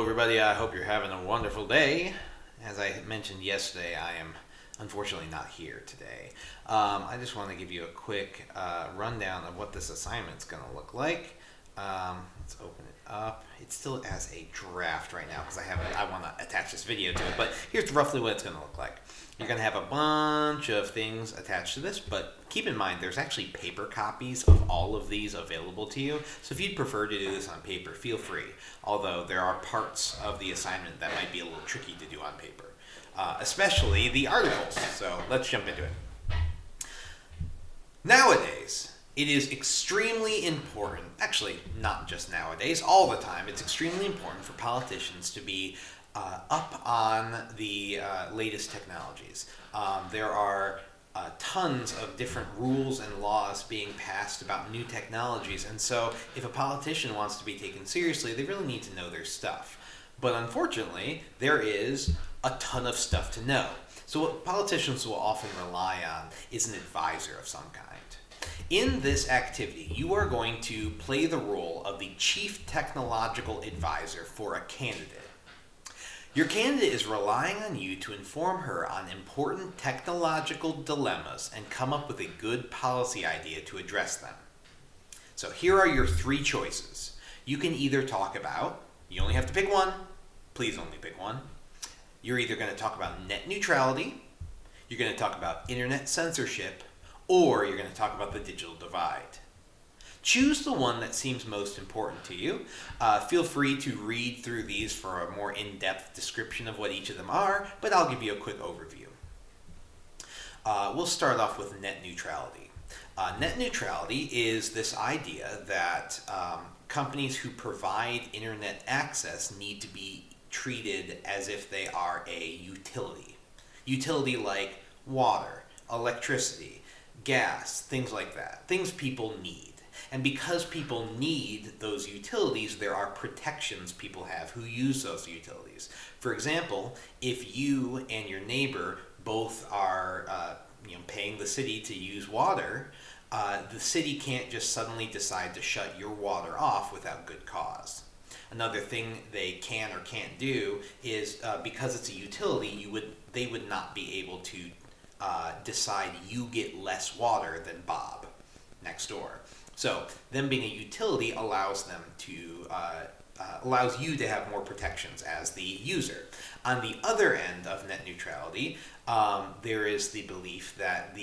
Everybody, I hope you're having a wonderful day. As I mentioned yesterday, I am unfortunately not here today. I just want to give you a quick rundown of what this assignment's going to look like. Let's open it up. It's still as a draft right now because I want to attach this video to it, but here's roughly what it's going to look like. You're going to have a bunch of things attached to this, but keep in mind there's actually paper copies of all of these available to you. So if you'd prefer to do this on paper, feel free. Although there are parts of the assignment that might be a little tricky to do on paper, especially the articles. So let's jump into it. Nowadays, it is extremely important, actually not just nowadays, all the time, it's extremely important for politicians to be up on the latest technologies. There are tons of different rules and laws being passed about new technologies, and so if a politician wants to be taken seriously, they really need to know their stuff. But unfortunately, there is a ton of stuff to know. So what politicians will often rely on is an advisor of some kind. In this activity, you are going to play the role of the chief technological advisor for a candidate. Your candidate is relying on you to inform her on important technological dilemmas and come up with a good policy idea to address them. So here are your three choices. You can either talk about, you only have to pick one, please only pick one. You're either going to talk about net neutrality, you're going to talk about internet censorship, or you're going to talk about the digital divide. Choose the one that seems most important to you. Feel free to read through these for a more in-depth description of what each of them are, but I'll give you a quick overview. We'll start off with net neutrality. Net neutrality is this idea that companies who provide internet access need to be treated as if they are a utility. Utility like water, electricity, gas, things like that. Things people need. And because people need those utilities, there are protections people have who use those utilities. For example, if you and your neighbor both are paying the city to use water, the city can't just suddenly decide to shut your water off without good cause. Another thing they can or can't do is because it's a utility, they would not be able to decide you get less water than Bob next door. So them being a utility allows them to allows you to have more protections as the user. On the other end of net neutrality, there is the belief that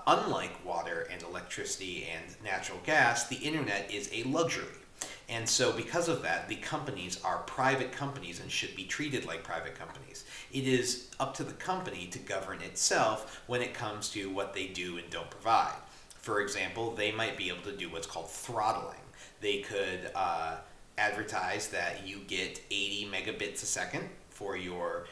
unlike water and electricity and natural gas, the internet is a luxury. And so because of that, the companies are private companies and should be treated like private companies. It is up to the company to govern itself when it comes to what they do and don't provide. For example, they might be able to do what's called throttling. They could advertise that you get 80 megabits a second for your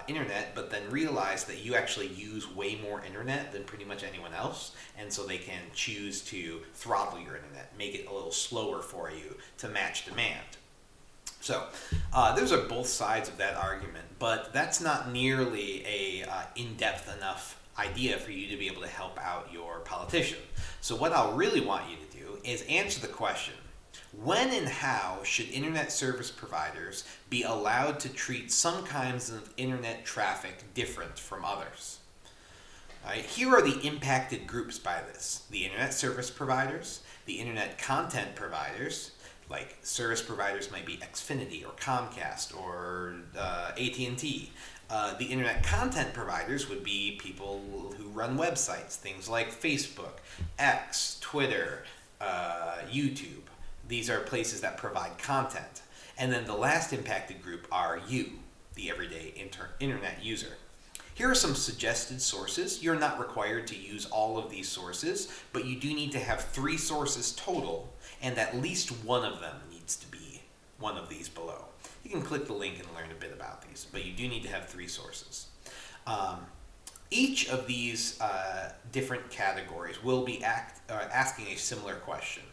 internet, but then realize that you actually use way more internet than pretty much anyone else, and so they can choose to throttle your internet, make it a little slower for you to match demand. So those are both sides of that argument, but that's not nearly a in-depth enough idea for you to be able to help out your politician. So what I'll really want you to do is answer the question, when and how should internet service providers be allowed to treat some kinds of internet traffic different from others? Right, here are the impacted groups by this. The internet service providers, the internet content providers, like service providers might be Xfinity or Comcast or AT&T. The internet content providers would be people who run websites, things like Facebook, X, Twitter, YouTube. These are places that provide content. And then the last impacted group are you, the everyday internet user. Here are some suggested sources. You're not required to use all of these sources, but you do need to have 3 sources total, and at least one of them needs to be one of these below. You can click the link and learn a bit about these, but you do need to have 3 sources. Each of these different categories will be asking a similar question.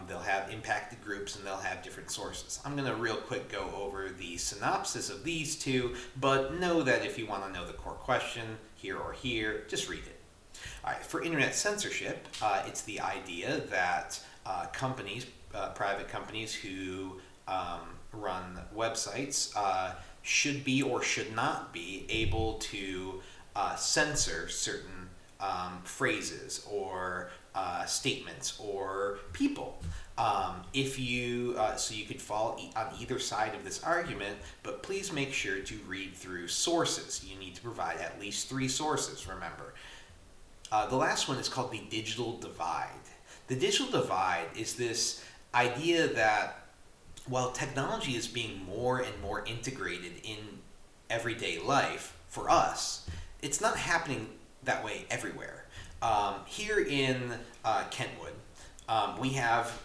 They'll have impacted groups and they'll have different sources. I'm going to real quick go over the synopsis of these two, but know that if you want to know the core question here or here, just read it. All right, for internet censorship, it's the idea that companies, private companies who run websites should be or should not be able to censor certain phrases or statements or people. If you so you could fall on either side of this argument, but please make sure to read through sources. You need to provide at least 3 sources, remember. The last one is called the digital divide. The digital divide is this idea that while technology is being more and more integrated in everyday life for us, it's not happening that way everywhere. Here in Kentwood, we have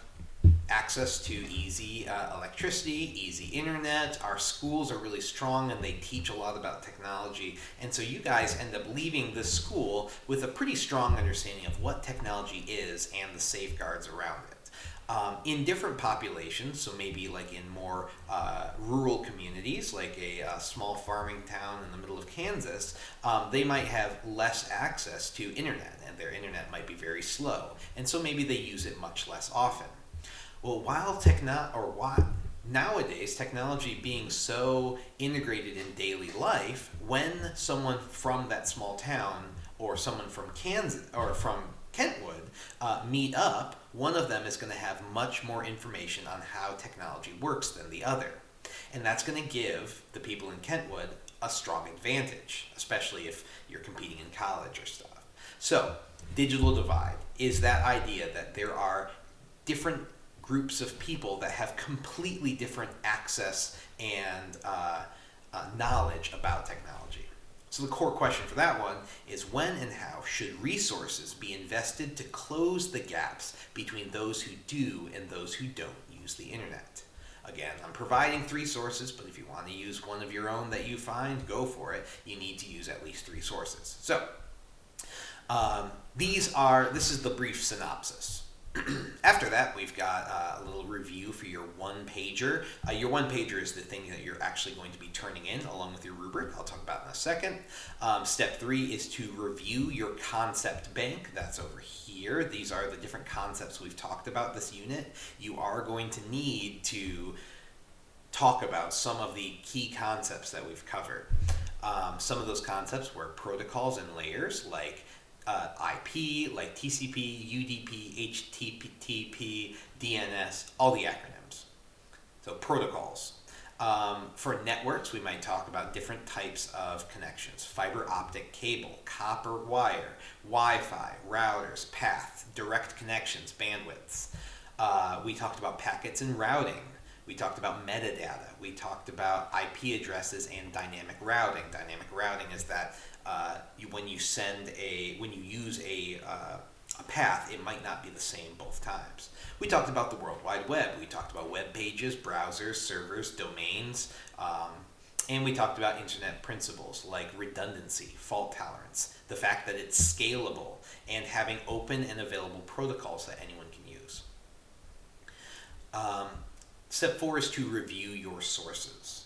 access to easy electricity, easy internet. Our schools are really strong and they teach a lot about technology. And so you guys end up leaving this school with a pretty strong understanding of what technology is and the safeguards around it. In different populations, so maybe like in more rural communities, like a small farming town in the middle of Kansas, they might have less access to internet, and their internet might be very slow, and so maybe they use it much less often. Well, nowadays technology being so integrated in daily life, when someone from that small town or someone from Kansas or from Kentwood meet up, one of them is going to have much more information on how technology works than the other. And that's going to give the people in Kentwood a strong advantage, especially if you're competing in college or stuff. So, digital divide is that idea that there are different groups of people that have completely different access and knowledge about technology. So the core question for that one is, when and how should resources be invested to close the gaps between those who do and those who don't use the internet? Again, I'm providing 3 sources, but if you want to use one of your own that you find, go for it. You need to use at least 3 sources. So this is the brief synopsis. After that, we've got a little review for your one-pager. Your one-pager is the thing that you're actually going to be turning in along with your rubric. I'll talk about in a second. Step 3 is to review your concept bank. That's over here. These are the different concepts we've talked about this unit. You are going to need to talk about some of the key concepts that we've covered. Some of those concepts were protocols and layers, like IP, like TCP, UDP, HTTP, DNS, all the acronyms. So protocols. For networks, we might talk about different types of connections: fiber optic cable, copper wire, Wi-Fi, routers, paths, direct connections, bandwidths. We talked about packets and routing. We talked about metadata. We talked about IP addresses and dynamic routing. Dynamic routing is that when you use a path, it might not be the same both times. We talked about the World Wide Web. We talked about web pages, browsers, servers, domains, and we talked about internet principles like redundancy, fault tolerance, the fact that it's scalable, and having open and available protocols that anyone can use. Step 4 is to review your sources.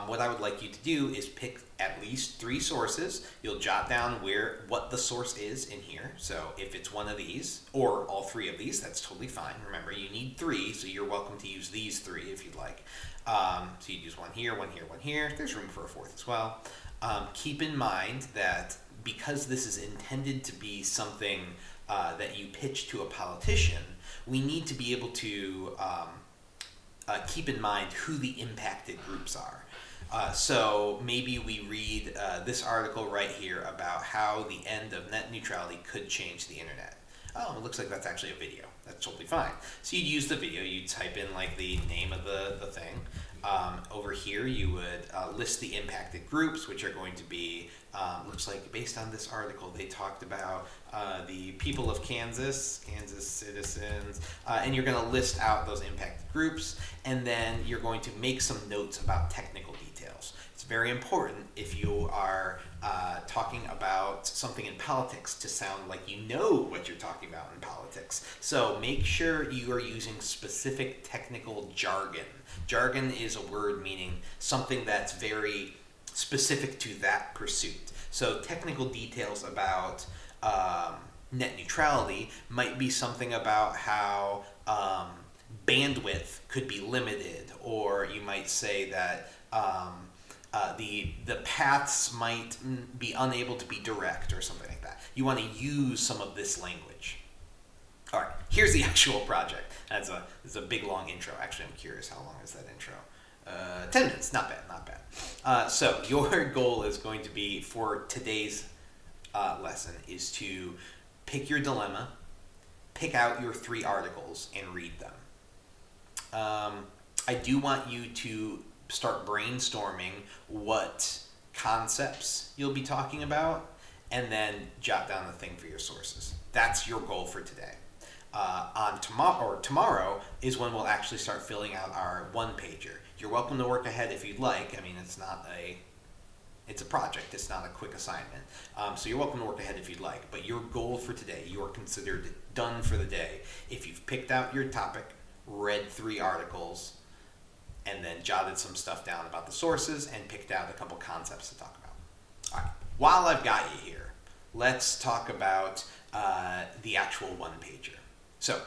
What I would like you to do is pick at least 3 sources. You'll jot down what the source is in here. So if it's one of these, or all 3 of these, that's totally fine. Remember, you need 3, so you're welcome to use these 3 if you'd like. So you'd use one here, one here, one here. There's room for a 4th as well. Keep in mind that because this is intended to be something that you pitch to a politician, we need to be able to keep in mind who the impacted groups are. So maybe we read this article right here about how the end of net neutrality could change the internet. Oh, it looks like that's actually a video. That's totally fine. So you'd use the video, you'd type in like the name of the thing. Over here you would list the impacted groups, which are going to be, looks like based on this article, they talked about the people of Kansas citizens, and you're going to list out those impacted groups, and then you're going to make some notes about technical details. It's very important if you are talking about something in politics to sound like you know what you're talking about in politics. So make sure you are using specific technical jargon. Jargon is a word meaning something that's very specific to that pursuit. So technical details about net neutrality might be something about how bandwidth could be limited, or you might say that the paths might be unable to be direct or something like that. You want to use some of this language. All right, here's the actual project. That's a big long intro. Actually, I'm curious, how long is that intro? 10 minutes, not bad, not bad. So your goal is going to be, for today's lesson, is to pick your dilemma, pick out your 3 articles, and read them. I do want you to start brainstorming what concepts you'll be talking about, and then jot down the thing for your sources. That's your goal for today. Tomorrow is when we'll actually start filling out our 1-pager. You're welcome to work ahead if you'd like. I mean, it's a project. It's not a quick assignment. So you're welcome to work ahead if you'd like. But your goal for today, you are considered done for the day if you've picked out your topic, read 3 articles, and then jotted some stuff down about the sources and picked out a couple concepts to talk about. All right. While I've got you here, let's talk about the actual 1-pager. So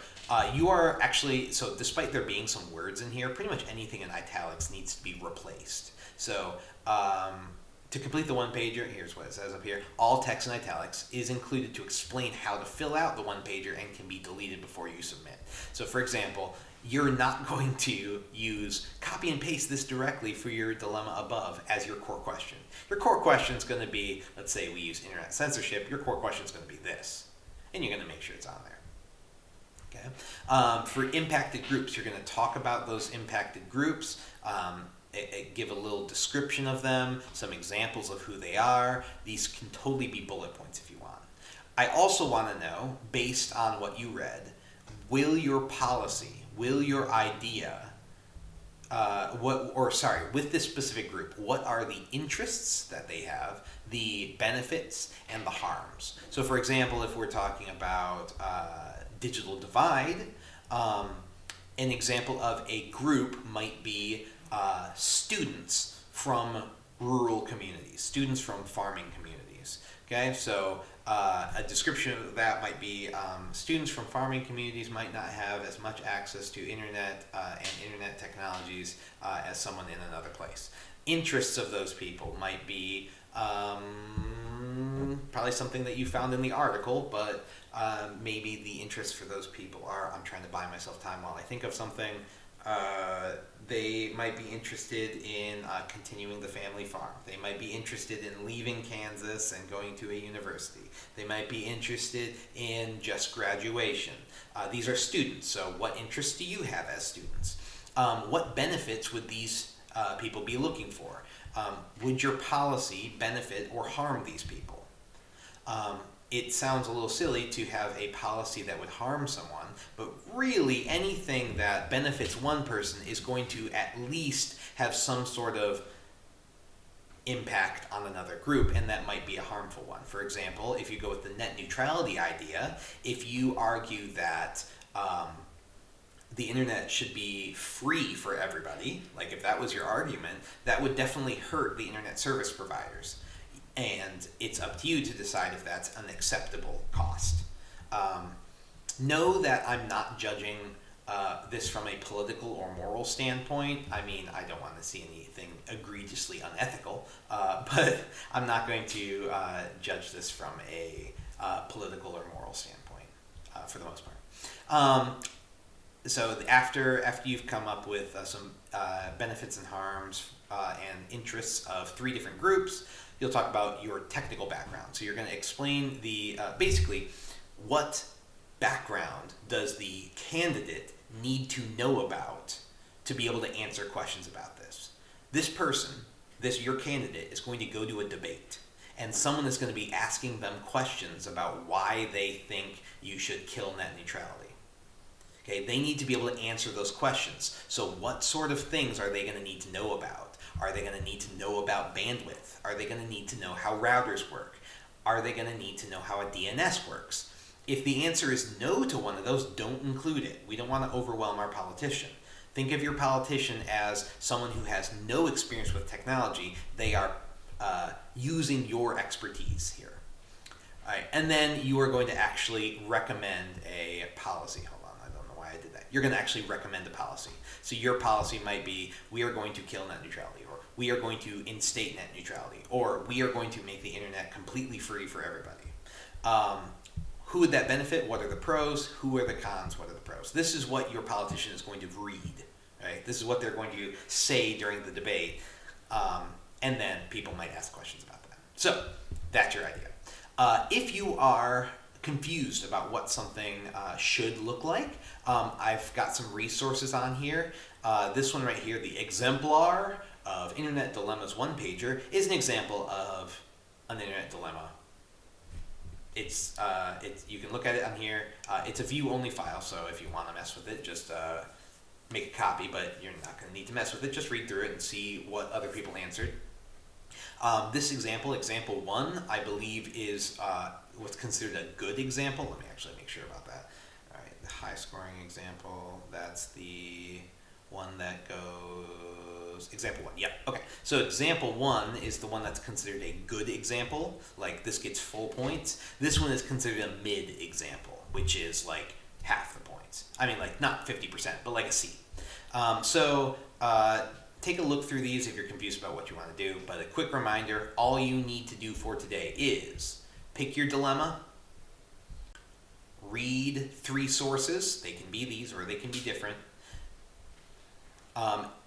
you are actually, so despite there being some words in here, pretty much anything in italics needs to be replaced. So to complete the 1-pager, here's what it says up here. All text in italics is included to explain how to fill out the 1-pager and can be deleted before you submit. So for example, you're not going to use copy and paste this directly for your dilemma above as your core question. Your core question is going to be, let's say we use internet censorship, your core question is going to be this, and you're going to make sure it's on there. Okay. For impacted groups, you're going to talk about those impacted groups, give a little description of them, some examples of who they are. These can totally be bullet points if you want. I also want to know, based on what you read, will your policy, will your idea, with this specific group, what are the interests that they have, the benefits, and the harms? So for example, if we're talking about digital divide, an example of a group might be students from rural communities, students from farming communities. Okay, so a description of that might be students from farming communities might not have as much access to internet and internet technologies as someone in another place. Interests of those people might be probably something that you found in the article, but maybe the interests for those people are, I'm trying to buy myself time while I think of something. They might be interested in continuing the family farm. They might be interested in leaving Kansas and going to a university. They might be interested in just graduation. These are students, so what interests do you have as students? What benefits would these people be looking for? Would your policy benefit or harm these people? It sounds a little silly to have a policy that would harm someone, but really anything that benefits one person is going to at least have some sort of impact on another group, and that might be a harmful one. For example, if you go with the net neutrality idea, if you argue that the internet should be free for everybody, like if that was your argument, that would definitely hurt the internet service providers. And it's up to you to decide if that's an acceptable cost. Know that I'm not judging this from a political or moral standpoint. I mean, I don't want to see anything egregiously unethical, but I'm not going to judge this from a political or moral standpoint for the most part. So after you've come up with some benefits and harms and interests of 3 different groups, you'll talk about your technical background. So you're going to explain basically what background does the candidate need to know about to be able to answer questions about this. This person, your candidate, is going to go to a debate, and someone is going to be asking them questions about why they think you should kill net neutrality. Okay, they need to be able to answer those questions. So what sort of things are they going to need to know about? Are they going to need to know about bandwidth? Are they going to need to know how routers work? Are they going to need to know how a DNS works? If the answer is no to one of those, don't include it. We don't want to overwhelm our politician. Think of your politician as someone who has no experience with technology. They are using your expertise here. All right, and then you are going to actually recommend a policy. Hold on, I don't know why I did that. You're going to actually recommend a policy. So your policy might be, we are going to kill net neutrality, or we are going to instate net neutrality, or we are going to make the internet completely free for everybody. Who would that benefit? What are the pros? Who are the cons? What are the pros? This is what your politician is going to read, right? This is what they're going to say during the debate. And then people might ask questions about that. So that's your idea. If you are confused about what something should look like, I've got some resources on here. This one right here, the Exemplar of Internet Dilemmas one-pager, is an example of an internet dilemma. It's you can look at it on here. It's a view-only file, so if you want to mess with it, just make a copy, but you're not going to need to mess with it. Just read through it and see what other people answered. This example, example 1, I believe is what's considered a good example. Let me actually make sure about that. All right, the high scoring example, that's the one that goes, example 1, yep, okay. So example 1 is the one that's considered a good example, like this gets full points. This one is considered a mid example, which is like half the points. I mean, like not 50%, but like a C. Take a look through these if you're confused about what you want to do, but a quick reminder, all you need to do for today is pick your dilemma, read 3 sources, they can be these or they can be different,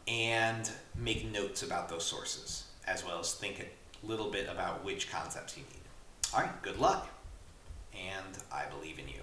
and make notes about those sources, as well as think a little bit about which concepts you need. All right, good luck, and I believe in you.